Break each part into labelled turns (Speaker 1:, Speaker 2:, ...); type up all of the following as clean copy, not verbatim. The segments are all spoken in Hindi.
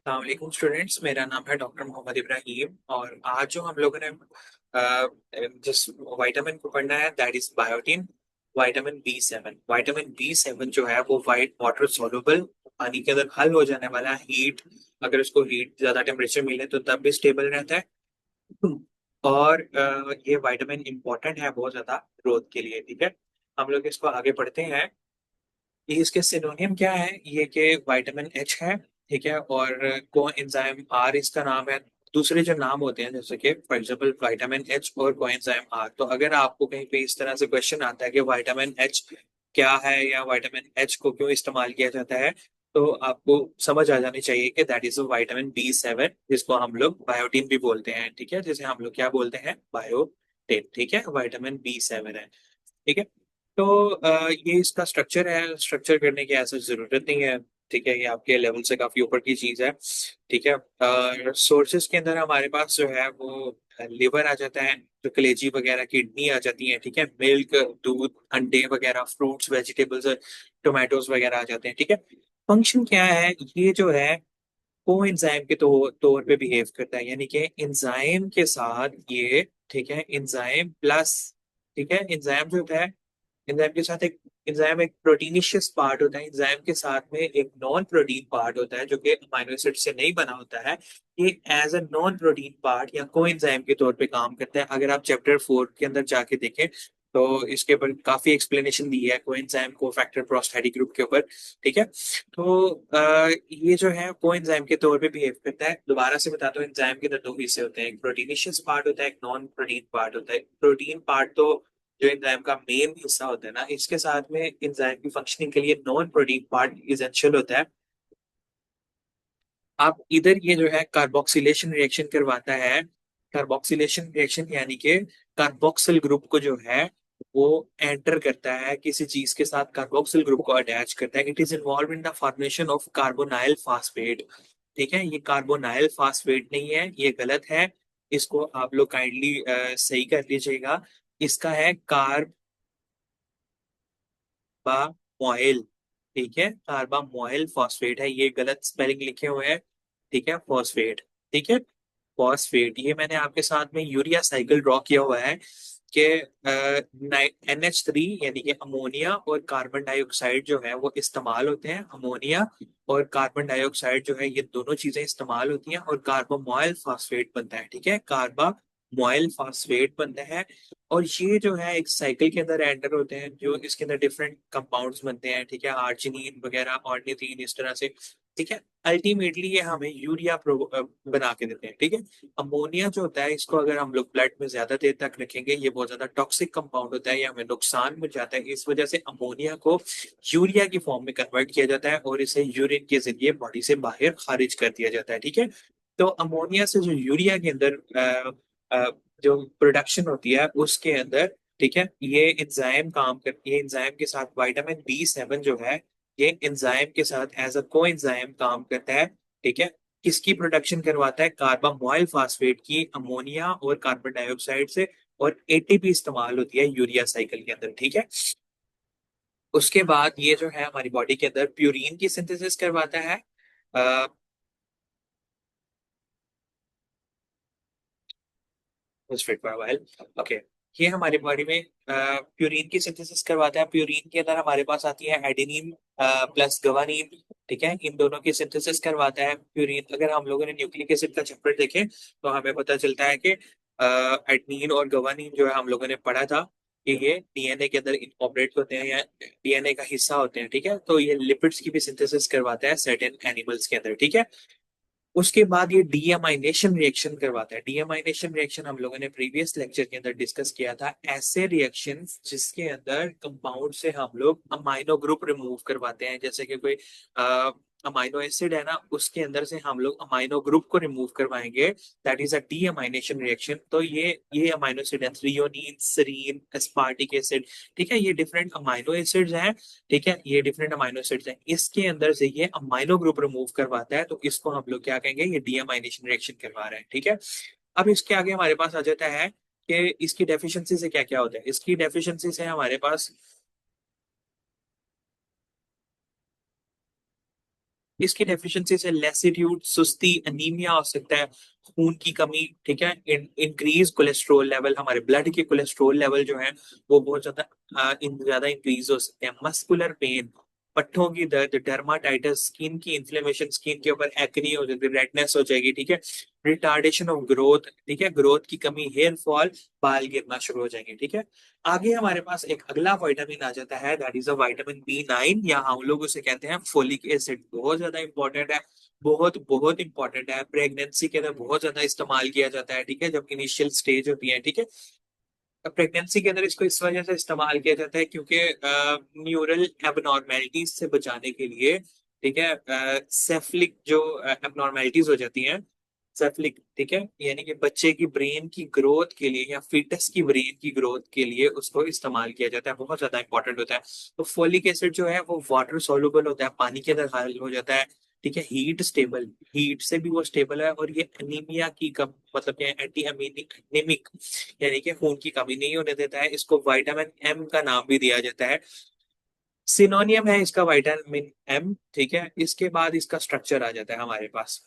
Speaker 1: अस्सलाम स्टूडेंट्स, मेरा नाम है डॉक्टर मोहम्मद इब्राहिम। और आज जो हम लोगों ने जिस विटामिन को पढ़ना है that is biotin, vitamin B 7। Vitamin B 7 जो है वो वाइट वाटर सोल्यूबल, पानी के अंदर हल हो जाने वाला हीट। अगर उसको हीट ज्यादा टेम्परेचर मिले तो तब भी स्टेबल रहता है। और ये विटामिन इंपॉर्टेंट है बहुत ज्यादा ग्रोथ के लिए। ठीक है, हम लोग इसको आगे पढ़ते हैं। ये इसके सिनोनियम क्या है, ये कि विटामिन एच है। ठीक है, और कोएंजाइम आर इसका नाम है। दूसरे जो नाम होते हैं जैसे कि फॉर एग्जांपल विटामिन एच और कोएंजाइम आर, तो अगर आपको कहीं पे इस तरह से क्वेश्चन आता है कि विटामिन एच क्या है या विटामिन एच को क्यों इस्तेमाल किया जाता है, तो आपको समझ आ जानी चाहिए कि दैट इज विटामिन बी 7, जिसको हम लोग बायोटीन भी बोलते हैं। ठीक है, जैसे हम लोग क्या बोलते हैं, बायोटीन। ठीक है, विटामिन बी 7 है। ठीक है, तो ये इसका स्ट्रक्चर है। स्ट्रक्चर करने की ऐसा जरूरत नहीं है। ठीक है, ये आपके लेवल से काफी ऊपर की चीज है। ठीक है, सोर्सेज के अंदर हमारे पास जो है वो लिवर आ जाता है, जो कलेजी वगैरह, किडनी आ जाती है। ठीक है, मिल्क, दूध, अंडे वगैरह, फ्रूट्स, वेजिटेबल्स, टोमेटोज वगैरह आ जाते हैं। ठीक है, फंक्शन क्या है, ये जो है को एंजाइम के तौर पे बिहेव करता है, यानी कि एंजाइम के साथ ये। ठीक है, एंजाइम प्लस। ठीक है, एंजाइम जो होता है, एंजाइम के साथ एक एंजाइम एक प्रोटीनिशियस पार्ट होता है। एंजाइम के साथ में एक नॉन प्रोटीन पार्ट होता है जो कि अमाइनो एसिड से नहीं बना होता है। ये as a non protein part या को एंजाइम के तौर पे काम करता है। अगर आप चैप्टर 4 के अंदर जाके देखें तो इसके ऊपर काफी एक्सप्लेनेशन दी है कोएंजाइम को फैक्टर प्रोस्टैटिक ग्रुप के ऊपर। ठीक है, तो ये जो है कोएंजाइम के तौर पे बिहेव करता है। दोबारा से बताता हूँ, एंजाइम के अंदर दो हिस्से होते हैं, एक प्रोटीनिशियस पार्ट होता है, एक नॉन प्रोटीन पार्ट होता है। प्रोटीन पार्ट तो जो एंजाइम का मेन हिस्सा होता है ना, इसके साथ में एंजाइम की फंक्शनिंग के लिए नॉन प्रोटीन पार्ट इसेंशियल होता है। आप इधर ये जो है कार्बोक्सिलेशन रिएक्शन करवाता है। कार्बोक्सिलेशन रिएक्शन यानी कि कार्बोक्सिल ग्रुप को जो है वो एंटर करता है किसी चीज के साथ, कार्बोक्सिल ग्रुप को अटैच करता है। It is involve in the formation of carbonyl phosphate. ठीक है, ये कार्बोनाइल फास्फेट नहीं है, ये गलत है। इसको आप लोग काइंडली सही कर लीजिएगा। इसका है कार्बामोइल। ठीक है, कार्बामोइल फॉस्फेट है, ये गलत स्पेलिंग लिखे हुए हैं। ठीक है, फॉस्फेट। ठीक है, फॉस्फेट। ये मैंने आपके साथ में यूरिया साइकिल ड्रॉ किया हुआ है कि NH3 यानी कि अमोनिया और कार्बन डाइऑक्साइड जो है वो इस्तेमाल होते हैं। अमोनिया और कार्बन डाइऑक्साइड जो है ये दोनों चीजें इस्तेमाल होती हैं और कार्बामोइल फॉस्फेट बनता है। ठीक है, कार्बामोइल फॉस्फेट बनता है। और ये जो है एक साइकिल के अंदर एंटर होते हैं, जो इसके अंदर डिफरेंट कंपाउंड्स बनते हैं। ठीक है, आर्जिनिन वगैरह, ऑर्निथीन, इस तरह से। ठीक है, अल्टीमेटली ये हमें यूरिया बना के देते हैं। ठीक है, अमोनिया जो होता है, इसको अगर हम लोग ब्लड में ज्यादा देर तक रखेंगे, ये बहुत ज्यादा टॉक्सिक कंपाउंड होता है, ये हमें नुकसान में जाता है। इस वजह से अमोनिया को यूरिया की फॉर्म में कन्वर्ट किया जाता है और इसे यूरिन के जरिए बॉडी से बाहर खारिज कर दिया जाता है। ठीक है, तो अमोनिया से जो यूरिया के अंदर जो प्रोडक्शन होती है उसके अंदर, ठीक है, ये एंजाइम के साथ विटामिन बी 7 जो है, ये एंजाइम के साथ एज अ को एंजाइम काम करता है। ठीक है, किसकी प्रोडक्शन करवाता है, कार्बामोइल फास्फेट की, अमोनिया और कार्बन डाइऑक्साइड से। और एटीपी इस्तेमाल होती है यूरिया साइकिल के अंदर। ठीक है, उसके बाद ये जो है हमारी बॉडी के अंदर प्यूरिन की सिंथेसिस करवाता है। Fit for while. ओके, ये हमारी बॉडी में प्यूरिन की सिंथेसिस करवाता है। प्यूरिन के अंदर हमारे पास आती है एडेनिन प्लस गवानीन। ठीक है, इन दोनों की सिंथेसिस करवाता है प्यूरिन। अगर हम लोगों ने न्यूक्लिक एसिड का चैप्टर देखे तो हमें पता चलता है कि एडेनिन और गवानीन जो है हम लोगों ने पढ़ा था कि ये डीएनए के अंदर इनकॉर्पोरेट होते हैं या डीएनए का हिस्सा होते हैं। ठीक है, तो ये लिपिड्स की भी सिंथेसिस करवाता है सर्टेन एनिमल्स के अंदर। ठीक है, उसके बाद ये डीएमाइनेशन रिएक्शन करवाता है। डीएमाइनेशन रिएक्शन हम लोगों ने प्रीवियस लेक्चर के अंदर डिस्कस किया था। ऐसे रिएक्शन जिसके अंदर कंपाउंड से हम लोग अमाइनो ग्रुप रिमूव करवाते हैं, जैसे कि कोई अमाइनो एसिड है ना, उसके अंदर से हम लोग अमाइनो ग्रुप को रिमूव करवाएंगे, दैट इज अ डीअमाइनेशन रिएक्शन। तो ये अमाइनो एसिड है, थ्रियोनीन, सेरीन, एस्पार्टिक एसिड। ठीक है, ये डिफरेंट अमाइनो एसिड्स हैं। ठीक है, ये डिफरेंट अमाइनो एसिड्स हैं, इसके अंदर से ये अमाइनो ग्रुप रिमूव करवाता है, तो इसको हम लोग क्या कहेंगे, ये डीअमाइनेशन रिएक्शन करवा रहे हैं। ठीक है, अब इसके आगे हमारे पास आ जाता है कि इसकी डेफिशिएंसी से क्या क्या होता है। इसकी डेफिशिएंसी से हमारे पास इसकी डेफिशिएंसी से लेसिट्यूड, सुस्ती, अनीमिया हो सकता है, खून की कमी, ठीक है, इंक्रीज कोलेस्ट्रॉल लेवल, हमारे ब्लड के कोलेस्ट्रॉल लेवल जो है वो बहुत ज्यादा इंक्रीज हो सकते हैं, मस्कुलर पेन, पट्टों की दर्द, डर्माटाइटिस, स्किन की इन्फ्लेमेशन, स्किन के ऊपर एक्नी हो जाएगी, रेडनेस हो जाएगी, ठीक है, रिटार्डेशन ऑफ ग्रोथ, ठीक है, ग्रोथ की कमी, हेयर फॉल, बाल गिरना शुरू हो जाएंगे, ठीक है। आगे हमारे पास एक अगला विटामिन आ जाता है, that is a vitamin B9, या हम लोग उसे कहते हैं फोलिक एसिड। बहुत ज्यादा इंपॉर्टेंट है, बहुत बहुत इंपॉर्टेंट है, प्रेगनेंसी के अंदर बहुत ज्यादा इस्तेमाल किया जाता है, ठीक है, जब इनिशियल स्टेज होती है, ठीक है। प्रेगनेंसी के अंदर इसको इस वजह से इस्तेमाल किया जाता है क्योंकि न्यूरल एबनॉर्मेलिटीज से बचाने के लिए, ठीक है, सेफ्लिक जो एबनॉर्मेलिटीज हो जाती हैं, सेफ्लिक, ठीक है, यानी कि बच्चे की ब्रेन की ग्रोथ के लिए या फीटस की ब्रेन की ग्रोथ के लिए उसको इस्तेमाल किया जाता है, बहुत ज्यादा इंपॉर्टेंट होता है। तो फोलिक एसिड जो है वो वाटर सॉल्युबल होता है, पानी के अंदर हाइल हो जाता है, ठीक है, हीट स्टेबल, हीट से भी वो स्टेबल है, और ये एनीमिया की कम, मतलब क्या, एंटी एनीमिक, यानी कि खून की कमी नहीं होने देता है। इसको विटामिन एम का नाम भी दिया जाता है, सिनोनियम है इसका विटामिन एम, ठीक है। इसके बाद इसका स्ट्रक्चर आ जाता है हमारे पास,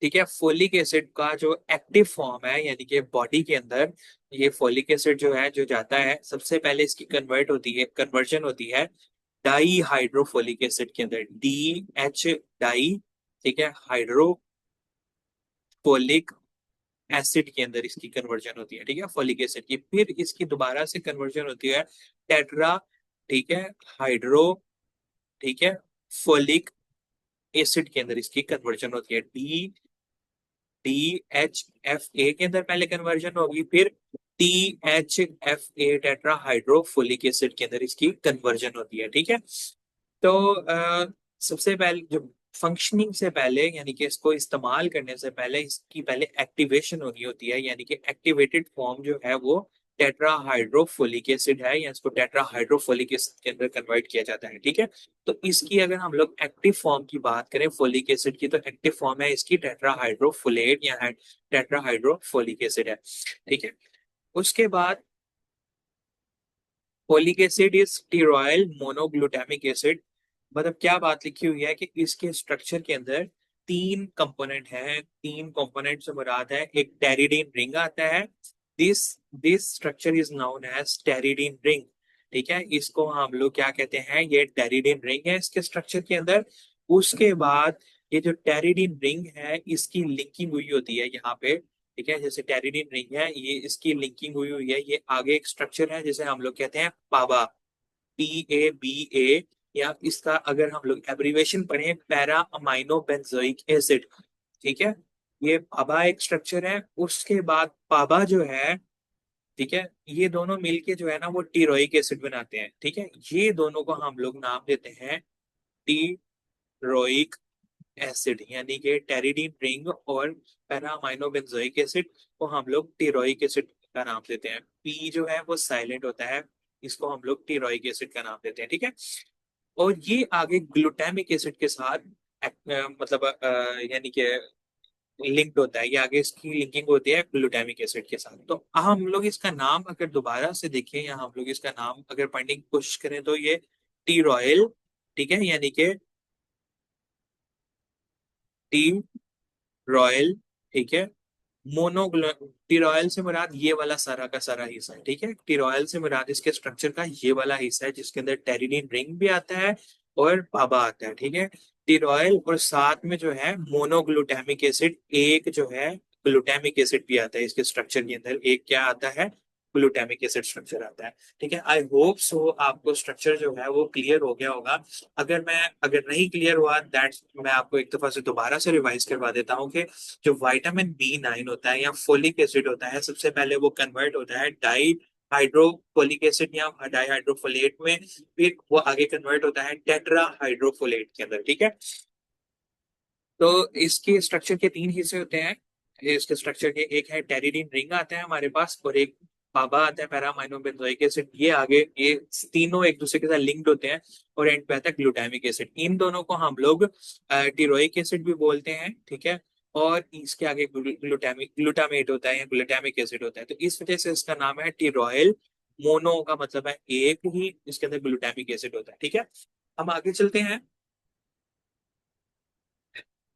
Speaker 1: ठीक है। फोलिक एसिड का जो एक्टिव फॉर्म है, यानी कि बॉडी के अंदर ये फोलिक एसिड जो है जो जाता है, सबसे पहले इसकी कन्वर्जन होती है डाई हाइड्रोफोलिक एसिड के अंदर, DH, डाई, ठीक है, हाइड्रोफोलिक एसिड के अंदर इसकी कन्वर्जन होती है, ठीक है, फोलिक एसिड की। फिर इसकी दोबारा से कन्वर्जन होती है टेट्रा, ठीक है, हाइड्रो, ठीक है, फोलिक एसिड के अंदर इसकी कन्वर्जन होती है, DHFA के अंदर पहले कन्वर्जन होगी, फिर THFA, टेट्रा हाइड्रोफोलिक एसिड के अंदर इसकी कन्वर्जन होती है, ठीक है। तो सबसे पहले जो फंक्शनिंग से पहले, यानी कि इसको इस्तेमाल करने से पहले इसकी पहले एक्टिवेशन होनी होती है, यानी कि एक्टिवेटेड फॉर्म जो है वो टेट्रा हाइड्रोफोलिक एसिड है, या इसको टेट्रा हाइड्रोफोलिक एसिड के अंदर कन्वर्ट किया जाता है, ठीक है। तो इसकी अगर हम लोग एक्टिव फॉर्म की बात करें फोलिक एसिड की, तो एक्टिव फॉर्म है इसकी टेट्रा हाइड्रोफोलेट या टेट्रा हाइड्रोफोलिक एसिड है, ठीक है। उसके बाद फोलिक एसिड इज स्टीरॉयल मोनोग्लूटामिक एसिड, मतलब क्या बात लिखी हुई है कि इसके स्ट्रक्चर के अंदर तीन कंपोनेंट हैं, तीन कंपोनेंट से मुराद है, एक टेरिडीन रिंग आता है, this this structure is known as pteridine ring, ठीक है, इसको हम लोग क्या कहते हैं, ये टेरिडीन रिंग है इसके स्ट्रक्चर के अंदर। उसके बाद ये जो टेरिडीन रिंग है इसकी लिंकिंग हुई होती है यहाँ पे, ठीक है, जैसे टेरिडीन रिंग है ये, इसकी लिंकिंग हुई हुई है, ये आगे एक स्ट्रक्चर है जिसे हम लोग कहते हैं पाबा, PABA, या इसका अगर हम लोग एब्रीवेशन पढ़ें पैरा अमाइनो बेंजोइक एसिड, ठीक है, ये पाबा एक स्ट्रक्चर है। उसके बाद पाबा जो है, ठीक है, ये दोनों मिलके जो है ना वो टीरोइक एसिड बनाते हैं, ठीक है, ये दोनों को हम लोग नाम देते हैं टीरोइक एसिड, यानी कि टेरिडीन रिंग और पैरा अमाइनो बेंजोइक एसिड को हम लोग टीरोइक एसिड का नाम देते हैं। पी जो है वो साइलेंट होता है, इसको हम लोग टीरोइक एसिड का नाम देते हैं, ठीक है। और ये आगे ग्लूटामिक एसिड के साथ मतलब यानी कि लिंक्ड होता है, ये आगे इसकी लिंकिंग होती है ग्लूटामिक एसिड के साथ। तो हम लोग इसका नाम अगर दोबारा से देखें या हम लोग इसका नाम अगर पढ़ने की कोशिश करें तो ये टी रॉयल, ठीक है, यानी कि टी रॉयल, ठीक है, मोनोग्लो टिरोयल से मुराद ये वाला सारा का सारा हिस्सा है, ठीक है, टिरोयल से मुराद इसके स्ट्रक्चर का ये वाला हिस्सा है जिसके अंदर टेरिडीन रिंग भी आता है और पाबा आता है, ठीक है। टिरोयल और साथ में जो है मोनोग्लूटामिक एसिड, एक जो है ग्लूटामिक एसिड भी आता है इसके स्ट्रक्चर के अंदर, एक क्या आता है, ग्लूटामिक एसिड स्ट्रक्चर आता है, ठीक है। आई होप सो आपको स्ट्रक्चर जो है वो क्लियर हो गया होगा। अगर नहीं क्लियर हुआ दैट मैं आपको एक दफा से दोबारा से रिवाइज करवा देता हूँ कि जो विटामिन B9 होता है या फोलिक एसिड होता है, सबसे पहले वो कन्वर्ट होता है डाई हाइड्रोफोलिक एसिड या डाई हाइड्रोफोलेट में, फिर वो आगे कन्वर्ट होता है टेट्रा हाइड्रोफोलेट के अंदर, ठीक है। तो इसके स्ट्रक्चर के तीन हिस्से होते हैं, इसके स्ट्रक्चर के, एक है टेरिडीन रिंग आता है हमारे पास, और एक पाबा आता है पैरामाइनो बेंजोइक एसिड, ये आगे ये तीनों एक दूसरे के साथ लिंक्ड होते हैं, और एंड पे आता है ग्लूटामिक एसिड। इन दोनों को हम लोग टिरोइक एसिड भी बोलते हैं, ठीक है, और इसके आगे ग्लूटामेट होता है या ग्लूटामिक एसिड होता है, तो इस वजह से इसका नाम है टिरोयल। मोनो का मतलब है एक ही, इसके अंदर ग्लूटामिक एसिड होता है, ठीक है। हम आगे चलते हैं।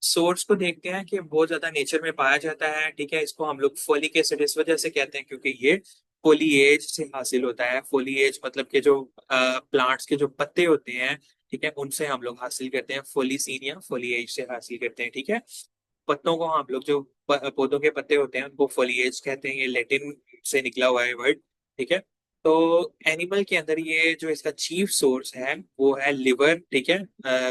Speaker 1: सोर्स को देखते हैं कि बहुत ज्यादा नेचर में पाया जाता है, ठीक है। इसको हम लोग फोलिक एसिड इस वजह से कहते हैं क्योंकि ये फोलिएज से हासिल होता है। फोलिएज मतलब कि जो प्लांट्स के जो पत्ते होते हैं, ठीक है, उनसे हम लोग हासिल करते हैं। फोलिसीन या फोलिएज से हासिल करते हैं, ठीक है। पत्तों को हम लोग जो पौधों के पत्ते होते हैं उनको फोलिएज कहते हैं। ये लैटिन से निकला हुआ है वर्ड, ठीक है। तो एनिमल के अंदर ये जो इसका चीफ सोर्स है वो है लिवर, ठीक है।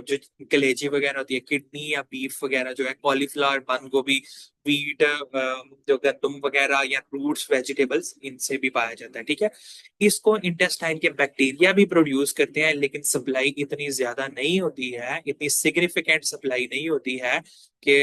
Speaker 1: जो कलेजी वगैरह होती है, किडनी या बीफ वगैरह जो है, कॉलीफ्लावर, बंद गोभी, वीट, जो गंदम वगैरह या फ्रूट्स वेजिटेबल्स, इनसे भी पाया जाता है, ठीक है। इसको इंटेस्टाइन के बैक्टीरिया भी प्रोड्यूस करते हैं, लेकिन सप्लाई इतनी ज्यादा नहीं होती है, इतनी सिग्निफिकेंट सप्लाई नहीं होती है कि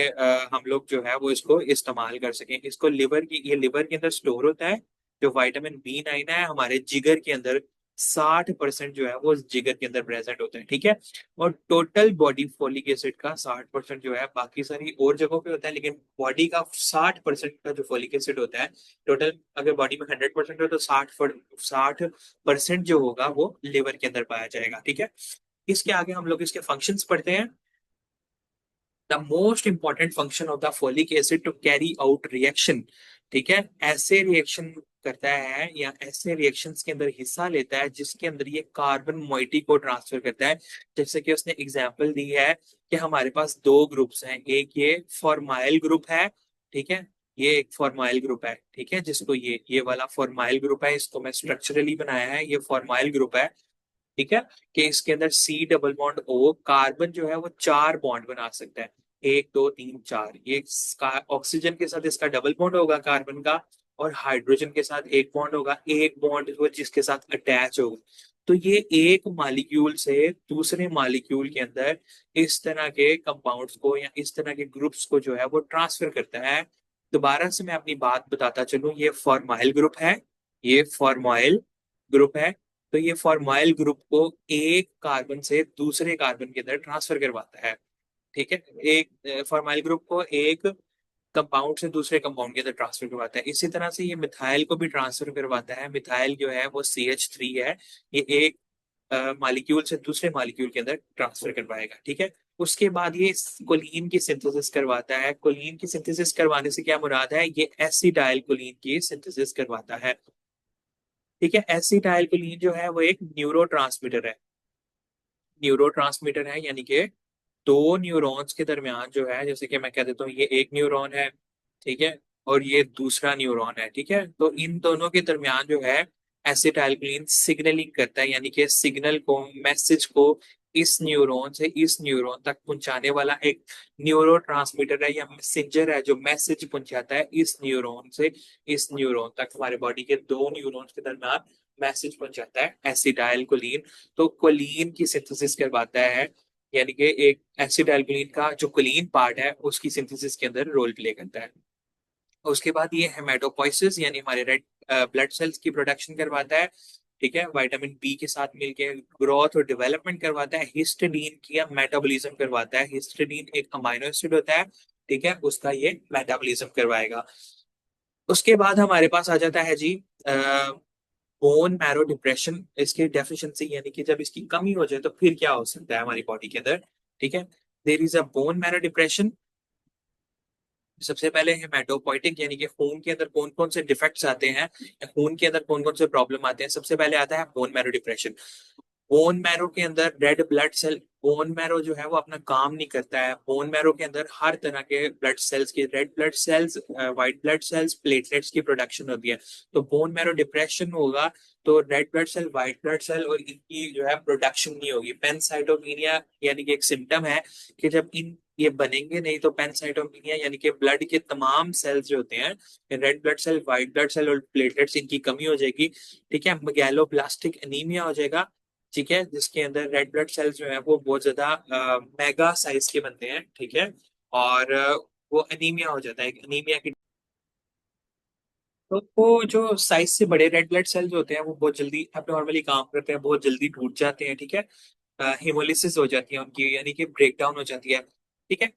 Speaker 1: हम लोग जो है वो इसको इस्तेमाल कर सकें। इसको लिवर की, ये लिवर के अंदर स्टोर होता है। जो विटामिन बी 9 है हमारे जिगर के अंदर 60% जो है वो जिगर के अंदर प्रेजेंट होता है, ठीक है। और टोटल बॉडी फोलिक एसिड का 60% जो है, बाकी सारी और जगहों पे होता है, लेकिन बॉडी का 60% का जो फोलिक एसिड होता है टोटल, अगर बॉडी में 100% हो तो 60% जो होगा वो लिवर के अंदर पाया जाएगा, ठीक है। इसके आगे हम लोग इसके फंक्शंस पढ़ते हैं। The most important function of the folic acid to carry out reaction, ठीक है। ऐसे रिएक्शन करता है या ऐसे रिएक्शंस के अंदर हिस्सा लेता है जिसके अंदर ये कार्बन मोइटी को ट्रांसफर करता है। जैसे कि उसने एग्जांपल दी है कि हमारे पास दो ग्रुप्स हैं, एक ये फॉर्माइल ग्रुप है, ठीक है। ये एक फॉर्माइल ग्रुप है, ठीक है, जिसको ये वाला फॉर्माइल ग्रुप है, इसको मैं स्ट्रक्चरली बनाया है, ये फॉर्माइल ग्रुप है, ठीक है। कि इसके अंदर C double bond O, carbon जो है वो चार बॉन्ड बना सकता है, 1 2 3 4। ये ऑक्सीजन के साथ इसका डबल बॉन्ड होगा कार्बन का, और हाइड्रोजन के साथ एक बॉन्ड होगा, एक बॉन्ड वो जिसके साथ अटैच होगा। तो ये एक मालिक्यूल से दूसरे मालिक्यूल के अंदर इस तरह के कंपाउंड्स को या इस तरह के ग्रुप्स को जो है वो ट्रांसफर करता है। दोबारा से मैं अपनी बात बताता चलूं, ये फॉर्माइल ग्रुप है, ये फॉर्माइल ग्रुप है। तो ये फॉर्माइल ग्रुप को एक कार्बन से दूसरे कार्बन के अंदर ट्रांसफर करवाता है, ठीक है। एक फॉर्माइल ग्रुप को एक कंपाउंड से दूसरे कंपाउंड के अंदर ट्रांसफर करवाता है। इसी तरह से ये मिथाइल को भी ट्रांसफर करवाता है। मिथाइल जो है वो CH3 है, ये एक मालिक्यूल से दूसरे मालिक्यूल के अंदर ट्रांसफर करवाएगा, ठीक है। उसके बाद ये कोलीन की सिंथेसिस करवाता है। कोलीन की सिंथेसिस करवाने से क्या मुराद है, ये एसिटाइल कोलीन की सिंथेसिस करवाता है, ठीक है। एसिटाइल कोलीन जो है वो एक न्यूरो ट्रांसमीटर है, यानी कि दो न्यूरॉन्स के दरमियान जो है, जैसे कि मैं कह देता हूँ ये एक न्यूरॉन है, ठीक है, और ये दूसरा न्यूरॉन है, ठीक है। तो इन दोनों के दरमियान जो है एसिटाइलकोलिन सिग्नलिंग करता है, यानी कि सिग्नल को, मैसेज को इस न्यूरॉन से इस न्यूरॉन तक पहुंचाने वाला एक न्यूरो ट्रांसमीटर है या मैसेंजर है, जो मैसेज पहुंचाता है इस न्यूरॉन से इस न्यूरॉन तक। हमारे बॉडी के दो न्यूरॉन्स के दरमियान मैसेज पहुंचाता है एसिटाइलकोलिन। तो कोलीन की सिंथेसिस करवाता है, यानी कि एक एसिड एल्कलीन का जो कोलीन पार्ट है उसकी सिंथेसिस के अंदर रोल प्ले करता है। उसके बाद ये हेमेटोपोइसिस यानी हमारे रेड ब्लड सेल्स की प्रोडक्शन करवाता है, ठीक है। विटामिन बी के साथ मिलके ग्रोथ और डेवलपमेंट करवाता है। हिस्टडीन की मेटाबॉलिज्म करवाता है। हिस्टडीन एक अमाइनो एसिड होता है, ठीक है, उसका ये मेटाबॉलिज्म करवाएगा। उसके बाद हमारे पास आ जाता है जी बोन मैरो डिप्रेशन, इसकी डेफिशिएंसी, यानी कि जब इसकी कमी हो जाए तो फिर क्या हो सकता है हमारी बॉडी के अंदर, ठीक है। There is a bone marrow depression. सबसे पहले हेमाटोपोइटिक, यानी कि खून के अंदर कौन कौन से डिफेक्ट्स आते हैं या खून के अंदर कौन कौन से प्रॉब्लम आते हैं। सबसे पहले आता है bone marrow depression. Bone marrow के अंदर red blood cell, bone marrow जो है वो अपना काम नहीं करता है। बोन मैरो के अंदर हर तरह के ब्लड सेल्स की, red blood cells, white blood cells, platelets की प्रोडक्शन होती है। तो बोन मैरो डिप्रेशन होगा तो red blood cell, white blood cell और इनकी जो है प्रोडक्शन नहीं होगी। पेनसाइटोपिनिया यानी कि एक सिम्टम है कि जब इन ये बनेंगे नहीं तो पेनसाइटोपिनिया यानी कि ब्लड के तमाम सेल्स जो होते हैं, red blood cell, white blood cell और प्लेटलेट्स, इनकी कमी हो जाएगी, ठीक है। मैगेलोब्लास्टिक एनीमिया हो जाएगा, ठीक है, जिसके अंदर रेड ब्लड सेल्स जो है वो बहुत ज्यादा मेगा साइज के बनते हैं, ठीक है। और वो अनीमिया हो जाता है, अनीमिया की। तो वो जो साइज से बड़े रेड ब्लड सेल्स होते हैं वो बहुत जल्दी नॉर्मली काम करते हैं, बहुत जल्दी टूट जाते हैं, ठीक है। हेमोलिसिस हो जाती है उनकी, यानी कि ब्रेक डाउन हो जाती है, ठीक है।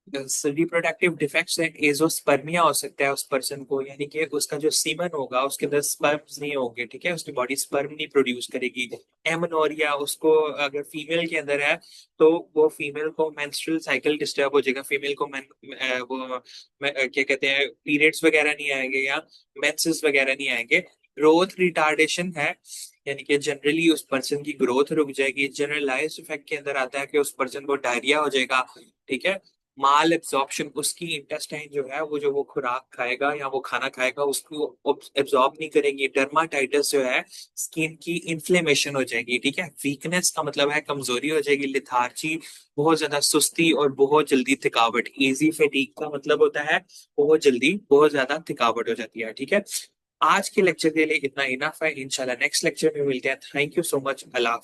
Speaker 1: रिप्रोडक्टिव डिफेक्ट्स है, एजोस्पर्मिया हो सकता है उस पर्सन को, यानी कि उसका जो सीमन होगा उसके अंदर स्पर्म्स नहीं होंगे, ठीक है, उसकी बॉडी स्पर्म नहीं प्रोड्यूस करेगी। एमनोरिया उसको अगर फीमेल के अंदर है तो वो फीमेल को मेंस्ट्रुअल साइकिल डिस्टर्ब हो जाएगा, फीमेल को क्या कहते हैं, पीरियड्स वगैरह नहीं आएंगे या मेंसेस वगैरह नहीं आएंगे। ग्रोथ रिटार्डेशन है, यानी कि जनरली उस पर्सन की ग्रोथ रुक जाएगी। जनरलाइज इफेक्ट के अंदर आता है कि उस पर्सन को डायरिया हो जाएगा, ठीक है। माल एब्जॉर्प्शन, उसकी इंटेस्टाइन जो है वो, जो वो खुराक खाएगा या वो खाना खाएगा उसको एब्जॉर्ब नहीं करेंगे। डर्माटाइटिस जो है, स्किन की इन्फ्लेमेशन हो जाएगी, ठीक है। वीकनेस का मतलब है कमजोरी हो जाएगी, लिथार्जी, बहुत ज्यादा सुस्ती और बहुत जल्दी थकावट। इजी फैटीग का मतलब होता है बहुत जल्दी बहुत ज्यादा थकावट हो जाती है, ठीक है। आज के लेक्चर के लिए इतना इनफ है, इंशाल्लाह नेक्स्ट लेक्चर में मिलते हैं। Thank you so much, Allah.